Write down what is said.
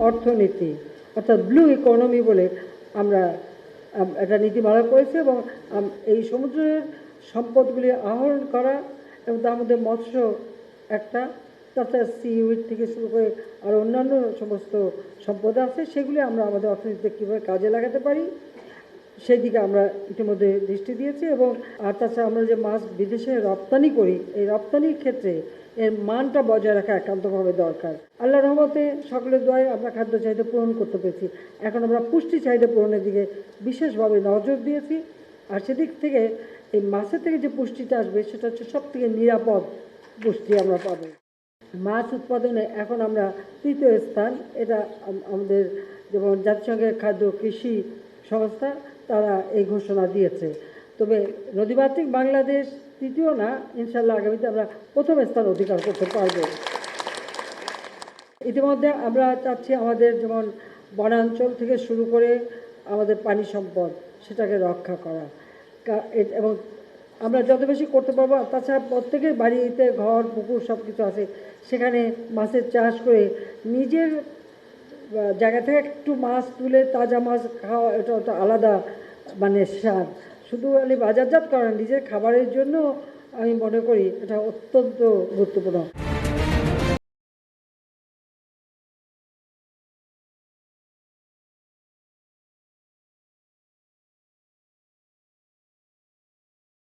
অর্থনীতি অর্থাৎ blue economy বলে আমরা একটা নীতিমালা করেছি এবং এই সমুদ্রের সম্পদগুলি আহরণ করা এবং তার মধ্যে মৎস্য একটা, তাছাড়া সিউইড থেকে শুরু করে আর অন্যান্য সমস্ত সম্পদ আছে, সেগুলি আমরা আমাদের অর্থনীতিতে কীভাবে কাজে লাগাতে পারি সেই দিকে আমরা ইতিমধ্যে দৃষ্টি দিয়েছি। এবং আর তাছাড়া আমরা যে মাছ বিদেশে রপ্তানি করি, এই রপ্তানির ক্ষেত্রে এর মানটা বজায় রাখা একান্তভাবে দরকার। আল্লাহর রহমতে সকলের দোয়ায় আমরা খাদ্য চাহিদা পূরণ করতে পেরেছি। এখন আমরা পুষ্টি চাহিদা পূরণের দিকে বিশেষভাবে নজর দিয়েছি। আর সেদিক থেকে এই মাছের থেকে যে পুষ্টিটা আসবে সেটা হচ্ছে সব থেকে নিরাপদ পুষ্টি আমরা পাবো। মাছ উৎপাদনে এখন আমরা তৃতীয় স্থান, এটা আমাদের যেমন জাতিসংঘের খাদ্য কৃষি সংস্থা তারা এই ঘোষণা দিয়েছে। তবে নদীমাতৃক বাংলাদেশ তৃতীয় না, ইনশাল্লাহ আগামীতে আমরা প্রথম স্থান অধিকার করতে পারব। ইতিমধ্যে আমরা চাচ্ছি আমাদের যেমন বনাঞ্চল থেকে শুরু করে আমাদের পানি সম্পদ সেটাকে রক্ষা করা, এবং আমরা যত বেশি করতে পারবো। তাছাড়া প্রত্যেকের বাড়িতে ঘর পুকুর সব কিছু আছে, সেখানে মাছের চাষ করে নিজের জায়গা থেকে একটু মাছ তুলে তাজা মাছ খাওয়া, এটা একটা আলাদা মানে স্বাদ। শুধু বাজারজাত করা নিজের খাবারের জন্য আমি মনে করি এটা অত্যন্ত গুরুত্বপূর্ণ।